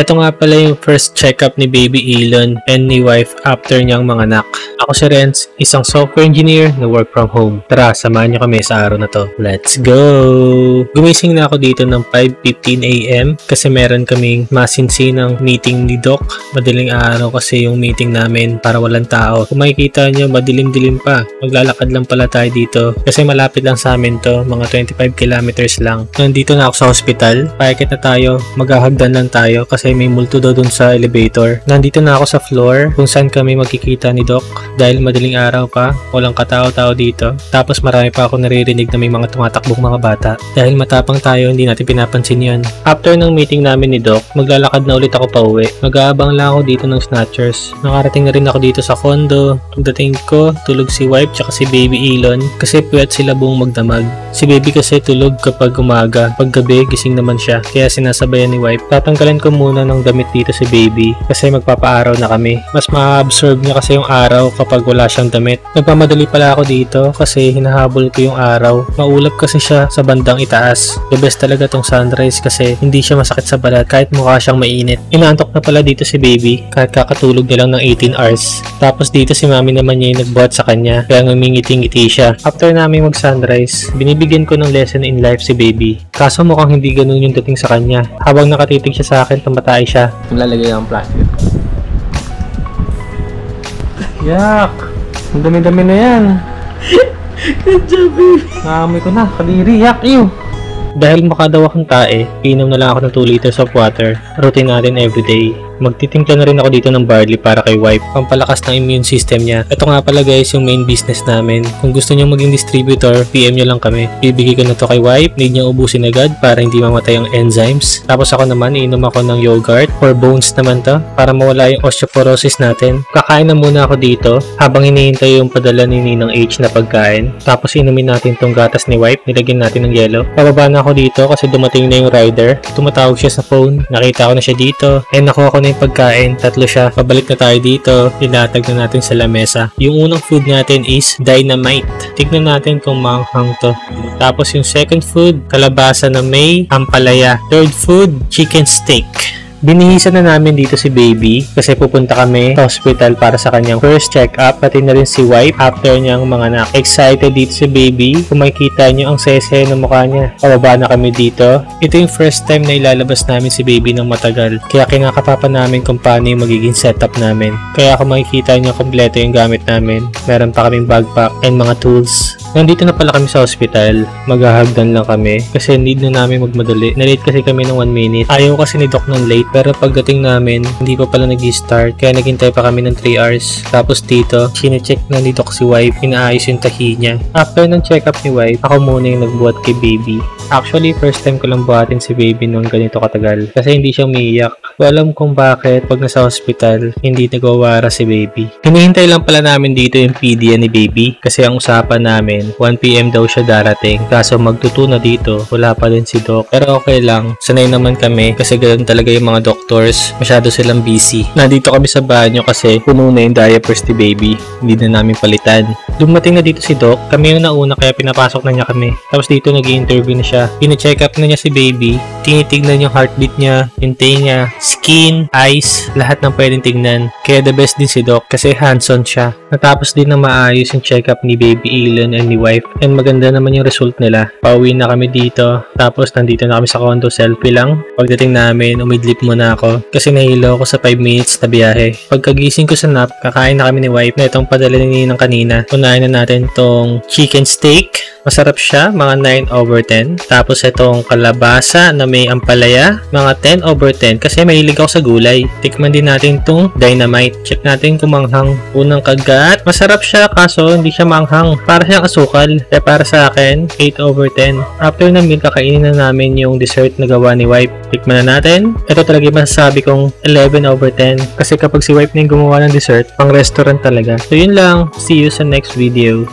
Ito nga pala yung first check-up ni Baby Elon and ni wife after niyang manganak. Ako si Renz, isang software engineer na work from home. Tara, samahan niyo kami sa araw na to. Let's go! Gumising na ako dito ng 5:15 AM kasi meron kaming masinsinang meeting ni Doc. Madaling araw kasi yung meeting namin para walang tao. Kung makikita niyo, madilim-dilim pa. Maglalakad lang pala tayo dito kasi malapit lang sa amin to, mga 25 kilometers lang. Nandito na ako sa hospital. Paikit na tayo, maghahagdan lang tayo kasi may multo daw dun sa elevator. Nandito na ako sa floor kung saan kami magkikita ni Doc dahil madaling araw pa, walang katao-tao dito. Tapos marami pa ako naririnig na may mga tumatakbong mga bata. Dahil matapang tayo, hindi natin pinapansin yon. After ng meeting namin ni Doc, maglalakad na ulit ako pa uwi. Mag-aabang lang ako dito ng snatchers. Nakarating na rin ako dito sa condo. Pagdating ko, tulog si wife tsaka si Baby Elon kasi puyat sila buong magdamag. Si Baby kasi tulog kapag umaga. Pag gabi, gising naman siya. Kaya sinasabayan ni wife. Tatanggalan ko muna ng damit dito si Baby kasi magpapaaraw na kami. Mas ma-absorb niya kasi yung araw kapag wala siyang damit. Nagmamadali pala ako dito kasi hinahabol ko yung araw. Maulap kasi siya sa bandang itaas. The best talaga tong sunrise kasi hindi siya masakit sa balat kahit mukha siyang mainit. Inaantok na pala dito si Baby kahit kakatulog na lang ng 18 hours. Tapos dito si Mami naman niya yung nagbuhat sa kanya kaya ngumingiti-ngiti siya. After namin mag-sunrise, binibigyan ko ng lesson in life si Baby. Kaso mukhang hindi ganun yung dating sa kanya. Habang nakatitig siya sa akin, tumatay siya. Lalagay ang plastic. Yak! Ang dami-dami na yan. Good job, baby. Naamoy ko na. Kadiri. Yak! Ew! Dahil makadaw akong tae, inom na lang ako ng 2 liters of water. Routine natin everyday. Magtitimpla na rin ako dito ng barley para kay wife, pampalakas ng immune system niya. Ito nga pala guys yung main business namin. Kung gusto niyo maging distributor, PM nyo lang kami. Bibigay ko na to kay wife, need niya ubusin agad para hindi mamatay ang enzymes. Tapos ako naman, iinom ako ng yogurt for bones naman to, para mawala yung osteoporosis natin. Kakain na muna ako dito habang hinihintay yung padala ni Ninang H na pagkain. Tapos inumin natin tong gatas ni wife, nilagyan natin ng yelo. Pababa na ako dito kasi dumating na yung rider. Tumatawag siya sa phone, nakita ko na siya dito. And nakuha ko na yung pagkain, 3 siya. Pabalik na tayo dito, ilatag na natin sa lamesa. Yung unang food natin is dynamite. Tignan natin kung manghang to. Tapos yung second food, kalabasa na may ampalaya. Third food, chicken steak. Binihisan na namin dito si Baby kasi pupunta kami sa hospital para sa kanyang first check-up, pati na rin si wife after niyang manganak. Excited dito si Baby. Kung makikita niyo ang sese ng mukha niya. Pababa na kami dito. Ito yung first time na ilalabas namin si Baby ng matagal. Kaya kinakatapan namin kung paano yung magiging setup namin. Kaya kung makikita niyo kompleto yung gamit namin. Meron pa kaming backpack and mga tools. Nandito na pala kami sa hospital. Maghahagdan lang kami kasi need na namin magmadali. Na-late kasi kami ng 1 minute. Ayaw kasi ni Doc ng late pero pagdating namin, hindi pa pala nag-start kaya naghintay pa kami ng 3 hours. Tapos dito, sine-check na ni Doc si wife, inaayos yung tahi niya. After ng check-up ni wife, ako muna yung nagbuhat kay Baby. Actually, first time ko lang buhatin si Baby nung ganito katagal kasi hindi siya umiiyak. So, alam kung bakit pag nasa hospital, hindi nagwawara si Baby. Hinihintay lang pala namin dito yung PDA ni Baby kasi ang usapan namin 1 PM daw siya darating. Kaso magtuto na dito, wala pa din si Doc. Pero okay lang, sanay naman kami kasi ganoon talaga yung mga doctors. Masyado silang busy. Nandito kami sa banyo kasi puno na yung diapers ni Baby. Hindi na namin palitan. Dumating na dito si Doc. Kami yung nauna kaya pinapasok na niya kami. Tapos dito nag-i-interview na siya. Pina-check up na niya si Baby. Tinitignan yung heartbeat niya, yung tenga, skin, eyes, lahat ng pwedeng tignan. Kaya the best din si Doc kasi hands-on siya. Natapos din na maayos yung check up ni Baby Elon and ni wife and maganda naman yung result nila. Pauwi na kami dito tapos nandito na kami sa condo, selfie lang. Pagdating namin, umidlip muna ako kasi nahilo ako sa 5 minutes na biyahe. Pagkagising ko sa nap, kakain na kami ni wife na itong padala ni Ninang kanina. Unahin na natin tong chicken steak. Masarap siya, mga 9/10. Tapos itong kalabasa na may ampalaya, mga 10/10 kasi mahilig ako sa gulay. Tikman din natin itong dynamite. Check natin kung manghang. Unang kagat, masarap siya kaso hindi siya manghang. Para siyang asukal. Kaya para sa akin, 8/10. After ng meal, kakainin na namin yung dessert na gawa ni wife. Tikman na natin. Ito talaga yung masasabi kong 11/10 kasi kapag si wife na yung gumawa ng dessert, pang restaurant talaga. So yun lang. See you sa next video.